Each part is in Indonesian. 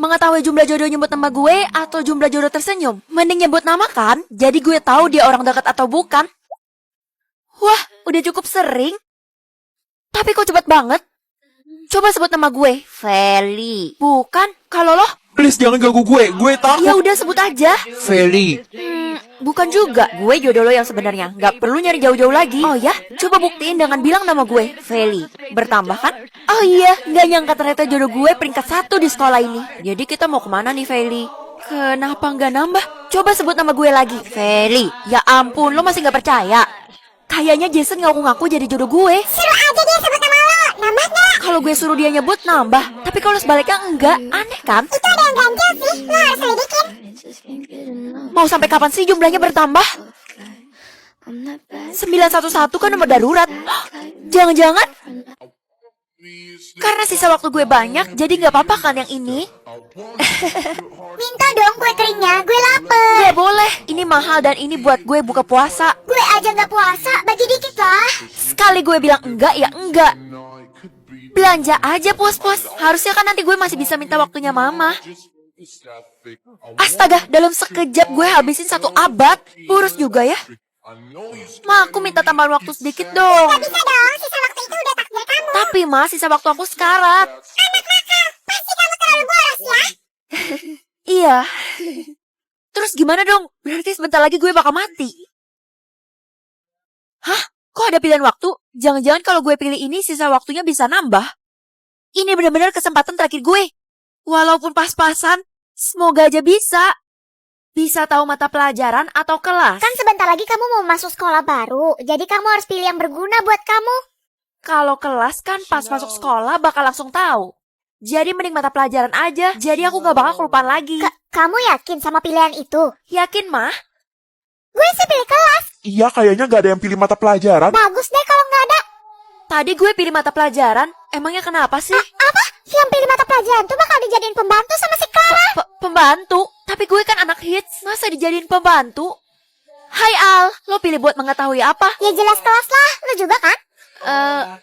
Mengetahui jumlah jodoh nyebut nama gue atau jumlah jodoh tersenyum? Mending nyebut nama kan? Jadi gue tahu dia orang dekat atau bukan. Wah, udah cukup sering. Tapi kok cepet banget? Coba sebut nama gue. Feli. Bukan. Kalau lo? Please jangan ganggu gue takut. Ya udah sebut aja. Feli. Bukan juga. Gue jodoh lo yang sebenarnya. Gak perlu nyari jauh-jauh lagi. Oh ya? Coba buktiin dengan bilang nama gue. Feli. Bertambah kan? Oh iya. Gak nyangka ternyata jodoh gue peringkat 1 di sekolah ini. Jadi kita mau kemana nih, Feli? Kenapa gak nambah? Coba sebut nama gue lagi. Feli. Ya ampun, lo masih gak percaya? Kayaknya Jason ngaku-ngaku jadi jodoh gue. Suruh aja dia sebut nama lo. Nambah gak? Kalau gue suruh dia nyebut, nambah. Tapi kalau sebaliknya enggak. Aneh kan? Itu ada yang ganjil sih. Lo harus selidikin. Mau sampai kapan sih jumlahnya bertambah? 911 kan nomor darurat. Jangan-jangan karena sisa waktu gue banyak, jadi gak apa-apa kan yang ini? Minta dong kue keringnya. Gue lapar. Gak boleh, ini mahal dan ini buat gue buka puasa. Gue aja gak puasa. Bagi dikit lah. Sekali gue bilang enggak, ya enggak. Belanja aja puas-puas. Harusnya kan nanti gue masih bisa minta waktunya mama. Astaga, dalam sekejap gue habisin 1 abad. Boros juga ya. Ma, aku minta tambahan waktu sedikit dong. Gak bisa dong. Sisa waktu itu udah takdir kamu. Tapi ma, sisa waktu aku sekarat. Anak nakal. Pasti kamu terlalu boros ya. Iya. Terus gimana dong? Berarti sebentar lagi gue bakal mati. Hah? Kok ada pilihan waktu? Jangan-jangan kalau gue pilih ini sisa waktunya bisa nambah. Ini benar-benar kesempatan terakhir gue. Walaupun pas-pasan, semoga aja bisa. Bisa tahu mata pelajaran atau kelas. Kan sebentar lagi kamu mau masuk sekolah baru. Jadi kamu harus pilih yang berguna buat kamu. Kalau kelas kan pas masuk sekolah bakal langsung tahu. Jadi mending mata pelajaran aja. Jadi aku gak bakal kelupaan lagi. Kamu yakin sama pilihan itu? Yakin mah? Gue sih pilih kelas. Iya kayaknya gak ada yang pilih mata pelajaran. Bagus deh kalau nggak ada. Tadi gue pilih mata pelajaran. Emangnya kenapa sih? Apa? Yang pilih mata pelajaran tuh bakal dijadiin pembantu sama si Clara. Pembantu? Tapi gue kan anak hits. Masa dijadiin pembantu? Hai Al, lo pilih buat mengetahui apa? Ya jelas kelas lah. Lu juga kan?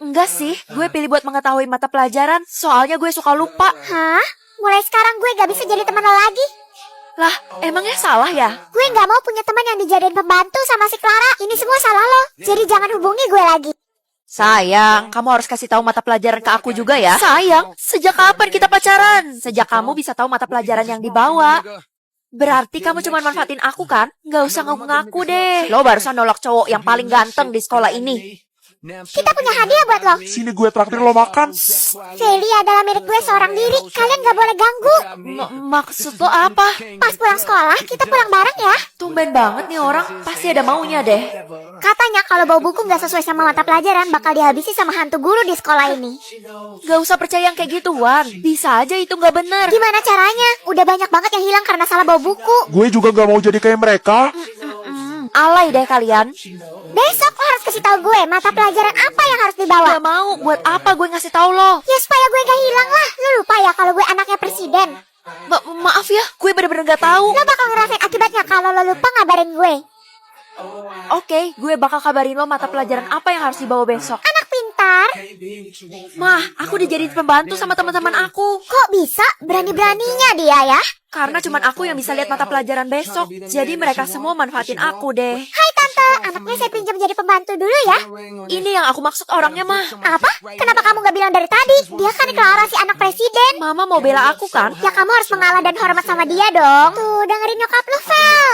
Enggak sih. Gue pilih buat mengetahui mata pelajaran. Soalnya gue suka lupa. Hah? Mulai sekarang gue gak bisa jadi teman lo lagi. Lah, emangnya salah ya? Gue gak mau punya teman yang dijadiin pembantu sama si Clara. Ini semua salah lo. Jadi jangan hubungi gue lagi. Sayang, kamu harus kasih tahu mata pelajaran ke aku juga ya. Sayang, sejak kapan kita pacaran? Sejak kamu bisa tahu mata pelajaran yang dibawa. Berarti kamu cuma manfaatin aku kan? Gak usah ngaku-ngaku deh. Lo barusan nolak cowok yang paling ganteng di sekolah ini. Kita punya hadiah buat lo. Sini gue traktir lo makan. Feli adalah milik gue seorang diri. Kalian gak boleh ganggu. Maksud lo apa? Pas pulang sekolah, kita pulang bareng ya. Tumben banget nih orang. Pasti ada maunya deh. Katanya kalau bawa buku gak sesuai sama mata pelajaran, bakal dihabisi sama hantu guru di sekolah ini. Gak usah percaya yang kayak gituan. Bisa aja itu gak bener. Gimana caranya? Udah banyak banget yang hilang karena salah bawa buku. Gue juga gak mau jadi kayak mereka. Alay deh kalian. Besok lo harus kasih tahu gue mata pelajaran apa yang harus dibawa. Gak mau. Buat apa gue ngasih tahu lo? Ya supaya gue gak hilang lah. Lo lupa ya kalau gue anaknya presiden. Maaf ya, gue bener-bener gak tahu. Lo bakal ngerasain akibatnya kalau lo lupa ngabarin gue. Oke, gue bakal kabarin lo mata pelajaran apa yang harus dibawa besok. Anak pintar. Mah, aku dijadiin pembantu sama teman-teman aku. Kok bisa? Berani-beraninya dia ya. Karena cuman aku yang bisa lihat mata pelajaran besok. Jadi mereka semua manfaatin aku deh. Hai tante, anaknya saya pinjam jadi pembantu dulu ya. Ini yang aku maksud orangnya mah. Apa? Kenapa kamu gak bilang dari tadi? Dia kan Clara si anak presiden. Mama mau bela aku kan? Ya kamu harus mengalah dan hormat sama dia dong. Tuh, dengerin nyokap lo, Vel.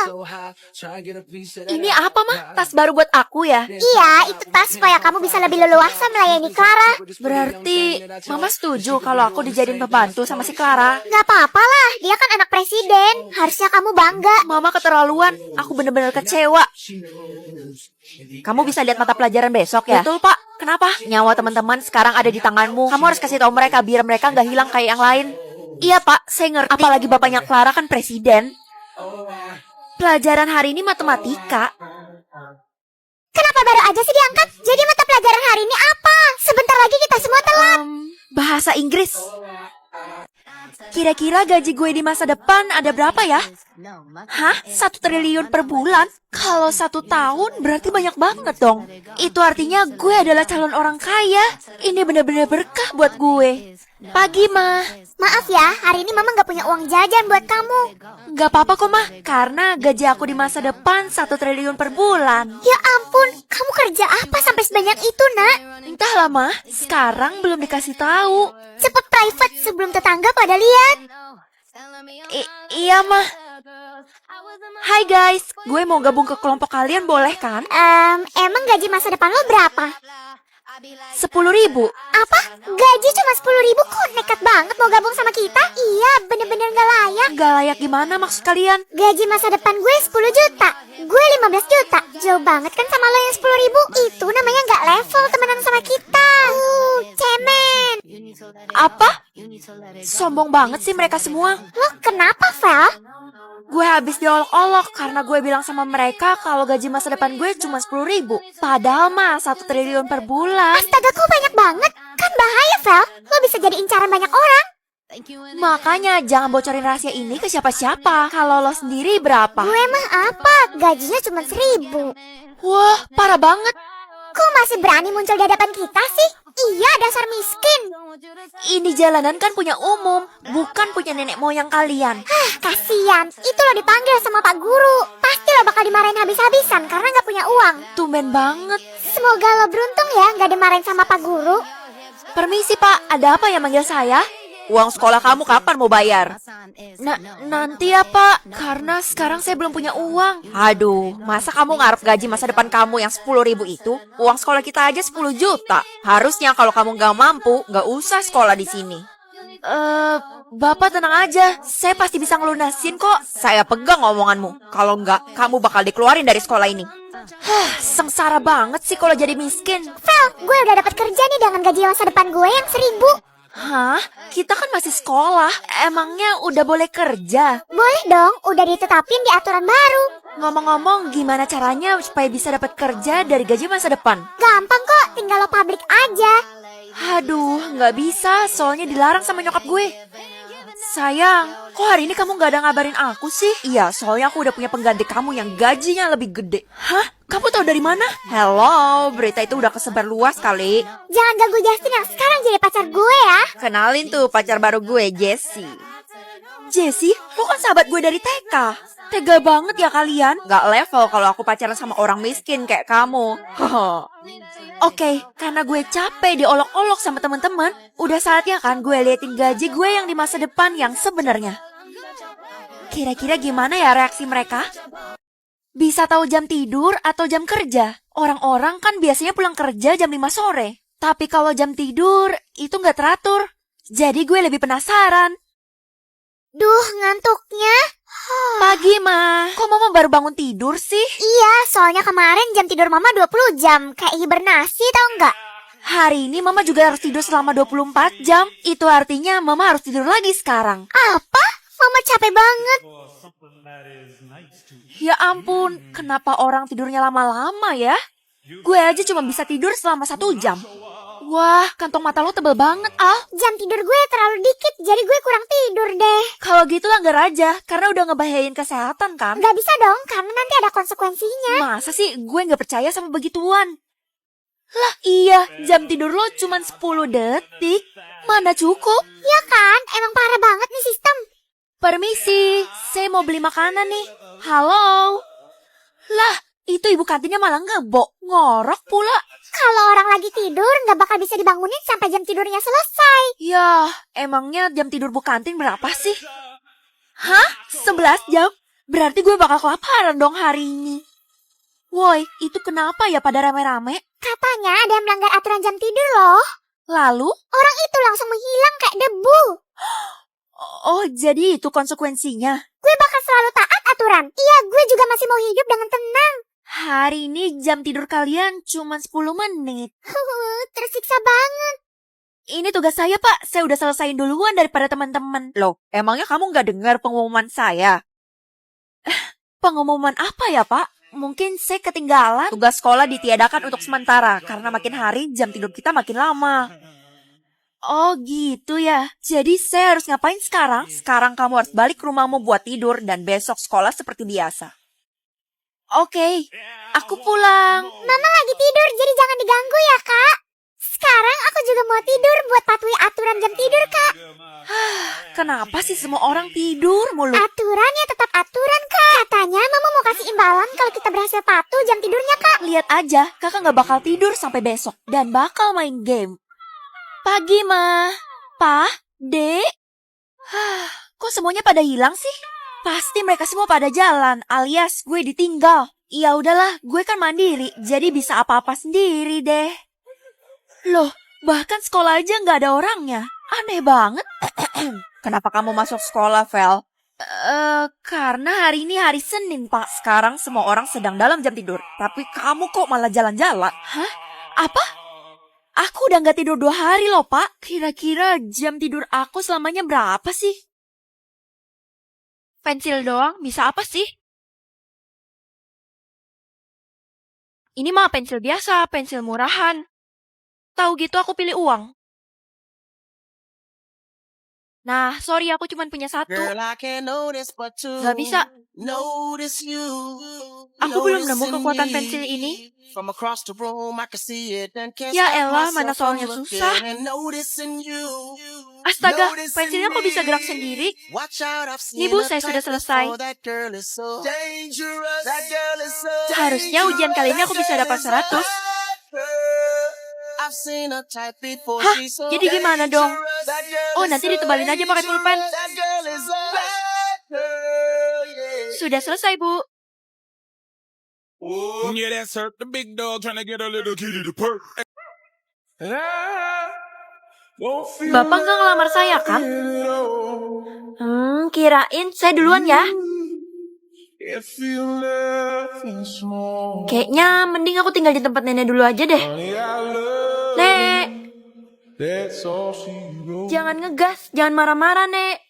Ini apa mah? Tas baru buat aku ya? Iya, itu tas supaya kamu bisa lebih leluasa melayani Clara. Berarti Mama setuju kalau aku dijadiin pembantu sama si Clara. Gak apa-apa lah, dia kan anak presiden. Harusnya kamu bangga. Mama keterlaluan. Aku bener-bener kecewa. Kamu bisa lihat mata pelajaran besok ya? Betul pak. Kenapa? Nyawa teman-teman sekarang ada di tanganmu. Kamu harus kasih tahu mereka biar mereka nggak hilang kayak yang lain. Iya pak, saya ngerti. Apalagi bapaknya Clara kan presiden. Pelajaran hari ini matematika. Kenapa baru aja sih diangkat? Jadi mata pelajaran hari ini apa? Sebentar lagi kita semua telat. Bahasa Inggris. Kira-kira gaji gue di masa depan ada berapa ya? Hah? 1 triliun per bulan? Kalau 1 tahun berarti banyak banget dong. Itu artinya gue adalah calon orang kaya. Ini benar-benar berkah buat gue. Pagi, Ma. Maaf ya, hari ini Mama nggak punya uang jajan buat kamu. Gak apa-apa kok, Ma. Karena gaji aku di masa depan 1 triliun per bulan. Ya ampun, kamu kerja apa sampai sebanyak itu, Nak? Entahlah, Ma. Sekarang belum dikasih tahu. Cepet private sebelum tetangga pada lihat. Iya, Ma. Hai guys, gue mau gabung ke kelompok kalian, boleh kan? Emang gaji masa depan lo berapa? 10.000. Apa? Gaji cuma 10.000? Kok nekat banget mau gabung sama kita? Iya, bener-bener gak layak. Gak layak gimana maksud kalian? Gaji masa depan gue 10 juta. Gue 15 juta. Jauh banget kan sama lo yang 10.000? Itu namanya gak level temenan sama kita. Cemen. Apa? Sombong banget sih mereka semua. Lo kenapa, Vel? Gue habis diolok-olok karena gue bilang sama mereka kalau gaji masa depan gue cuma 10.000. Padahal mah 1 triliun per bulan. Astaga, kok banyak banget? Kan bahaya, Vel. Lo bisa jadi incaran banyak orang. Makanya jangan bocorin rahasia ini ke siapa-siapa. Kalau lo sendiri berapa? Gue mah apa? Gajinya cuma 1.000. Wah, parah banget. Kok masih berani muncul di hadapan kita sih? Iya, dasar miskin. Ini jalanan kan punya umum, bukan punya nenek moyang kalian. Kasian, itu lo dipanggil sama Pak Guru. Pasti lo bakal dimarahin habis-habisan karena gak punya uang. Tumben banget. Semoga lo beruntung ya gak dimarahin sama Pak Guru. Permisi Pak, ada apa yang manggil saya? Uang sekolah kamu kapan mau bayar? Nanti ya Pak, karena sekarang saya belum punya uang. Aduh, masa kamu ngarep gaji masa depan kamu yang 10.000 itu? Uang sekolah kita aja 10 juta. Harusnya kalau kamu nggak mampu, nggak usah sekolah di sini. Bapak tenang aja, saya pasti bisa ngelunasin kok. Saya pegang omonganmu. Kalau nggak, kamu bakal dikeluarin dari sekolah ini. Sengsara banget sih kalau jadi miskin. Vel, gue udah dapat kerja nih dengan gaji masa depan gue yang 1.000. Hah? Kita kan masih sekolah. Emangnya udah boleh kerja? Boleh dong, udah ditetapin di aturan baru. Ngomong-ngomong, gimana caranya supaya bisa dapat kerja dari gaji masa depan? Gampang kok, tinggal lo publik aja. Aduh, nggak bisa, soalnya dilarang sama nyokap gue. Sayang, kok hari ini kamu nggak ada ngabarin aku sih? Iya, soalnya aku udah punya pengganti kamu yang gajinya lebih gede. Hah? Kamu tahu dari mana? Hello, berita itu udah kesebar luas kali. Jangan ganggu Justin yang sekarang jadi pacar gue ya. Kenalin tuh pacar baru gue, Jessie. Jessie, lu kan sahabat gue dari TK. Tega banget ya kalian. Gak level kalau aku pacaran sama orang miskin kayak kamu. Oke, karena gue capek diolok-olok sama teman-teman, udah saatnya kan gue liatin gaji gue yang di masa depan yang sebenarnya. Kira-kira gimana ya reaksi mereka? Bisa tahu jam tidur atau jam kerja? Orang-orang kan biasanya pulang kerja jam 5 sore. Tapi kalau jam tidur, itu nggak teratur. Jadi gue lebih penasaran. Duh, ngantuknya. Pagi, Ma. Kok Mama baru bangun tidur sih? Iya, soalnya kemarin jam tidur Mama 20 jam. Kayak hibernasi tau nggak? Hari ini Mama juga harus tidur selama 24 jam. Itu artinya Mama harus tidur lagi sekarang. Apa? Mama capek banget. Ya ampun, kenapa orang tidurnya lama-lama ya? Gue aja cuma bisa tidur selama 1 jam. Wah, kantong mata lo tebel banget, Al. Jam tidur gue terlalu dikit, jadi gue kurang tidur deh. Kalau gitu langgar aja, karena udah ngebahayain kesehatan kan? Gak bisa dong, karena nanti ada konsekuensinya. Masa sih gue gak percaya sama begituan? Lah iya, jam tidur lo cuma 10 detik. Mana cukup? Ya kan, emang parah banget nih sistem. Permisi, saya mau beli makanan nih. Halo? Lah, itu ibu kantinnya malah ngebok, ngorok pula. Kalau orang lagi tidur, gak bakal bisa dibangunin sampai jam tidurnya selesai. Ya, emangnya jam tidur bu kantin berapa sih? Hah? 11 jam? Berarti gue bakal kelaparan dong hari ini. Woi, itu kenapa ya pada rame-rame? Katanya ada yang melanggar aturan jam tidur loh. Lalu? Orang itu langsung menghilang kayak debu. Oh, jadi itu konsekuensinya? Gue bakal selalu taat aturan. Iya, gue juga masih mau hidup dengan tenang. Hari ini jam tidur kalian cuma 10 menit. Tersiksa banget. Ini tugas saya, Pak. Saya udah selesaiin duluan daripada teman-teman. Loh, emangnya kamu nggak dengar pengumuman saya? Pengumuman apa ya, Pak? Mungkin saya ketinggalan. Tugas sekolah ditiadakan untuk sementara, karena makin hari jam tidur kita makin lama. Oh gitu ya. Jadi saya harus ngapain sekarang? Sekarang kamu harus balik ke rumahmu buat tidur dan besok sekolah seperti biasa. Oke, aku pulang. Mama lagi tidur, jadi jangan diganggu ya, Kak. Sekarang aku juga mau tidur buat patuhi aturan jam tidur, Kak. Kenapa sih semua orang tidur mulu? Aturan ya tetap aturan, Kak. Katanya Mama mau kasih imbalan kalau kita berhasil patuh jam tidurnya, Kak. Lihat aja, kakak nggak bakal tidur sampai besok dan bakal main game. Pagi, Ma. Pa, Dek. Kok semuanya pada hilang sih? Pasti mereka semua pada jalan, alias gue ditinggal. Ya udahlah, gue kan mandiri, jadi bisa apa-apa sendiri deh. Loh, bahkan sekolah aja nggak ada orangnya. Aneh banget. Kenapa kamu masuk sekolah, Vel? Karena hari ini hari Senin, Pak. Sekarang semua orang sedang dalam jam tidur. Tapi kamu kok malah jalan-jalan? Hah? Apa? Aku udah nggak tidur 2 hari loh, Pak. Kira-kira jam tidur aku selamanya berapa sih? Pensil doang, bisa apa sih? Ini mah pensil biasa, pensil murahan. Tahu gitu aku pilih uang. Nah, sorry aku cuma punya 1. Gak bisa. Aku belum nemu kekuatan pensil ini. Ya elah, mana soalnya susah. Astaga, pensilnya kok bisa gerak sendiri? Nih Bu, saya sudah selesai. Harusnya ujian kali ini aku bisa dapat 100. Hah, jadi gimana dong? Oh, nanti ditebalin aja pakai pulpen. Sudah selesai, Bu. Yeah, that's her, the big dog trying to get a little kitty to perk. Bapak nggak ngelamar saya, kan? Kirain saya duluan ya. Kayaknya mending aku tinggal di tempat nenek dulu aja deh. Nek, jangan ngegas, jangan marah-marah, Nek.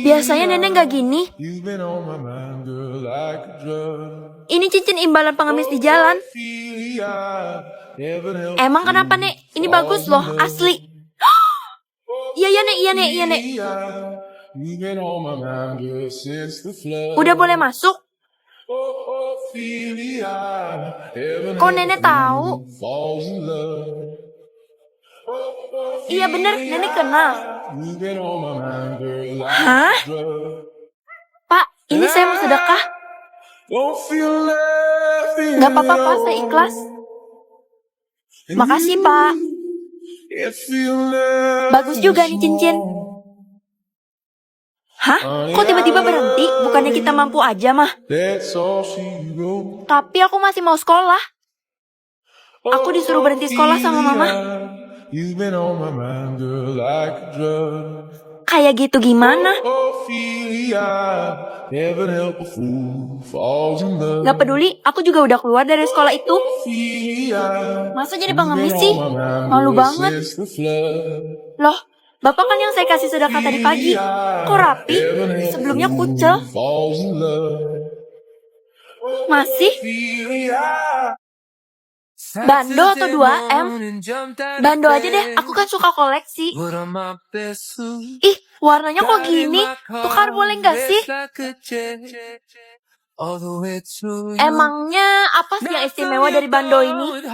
Biasanya nenek nggak gini. Ini cincin imbalan pengemis di jalan. Emang kenapa, Nek? Ini bagus loh, asli. Iya, Nek. Udah boleh masuk? Kok nenek tahu? Iya bener, nenek kenal. Hah? Pak, ini saya mau sedekah. Gak apa-apa, Pak, saya ikhlas. Makasih, Pak. Bagus juga nih cincin. Hah? Kok tiba-tiba berhenti? Bukannya kita mampu aja, mah? Tapi aku masih mau sekolah. Aku disuruh berhenti sekolah sama Mama. Kayak gitu gimana? Gak peduli, aku juga udah keluar dari sekolah itu. Masa jadi pengemis sih? Malu banget. Loh, Bapak kan yang saya kasih sedekah tadi pagi. Kok rapi? Sebelumnya kucel. Masih? Bando atau 2M? Bando aja deh, aku kan suka koleksi. Ih, warnanya kok gini? Tukar boleh gak sih? Emangnya apa sih yang istimewa dari bando ini?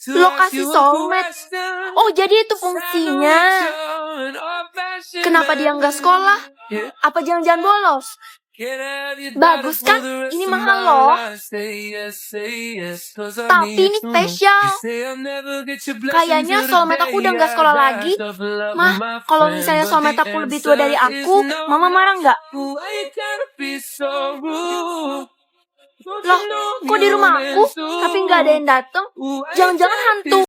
Lokasi soulmate. Oh, jadi itu fungsinya. Kenapa dia nggak sekolah? Apa jangan-jangan bolos? Bagus kan? Ini mahal loh. Tapi ini spesial. Kayaknya soulmate aku udah nggak sekolah lagi. Mah, kalau misalnya soulmate aku lebih tua dari aku, Mama marah nggak? Loh, kok di rumah aku? Tapi nggak ada yang datang? Jangan-jangan hantu.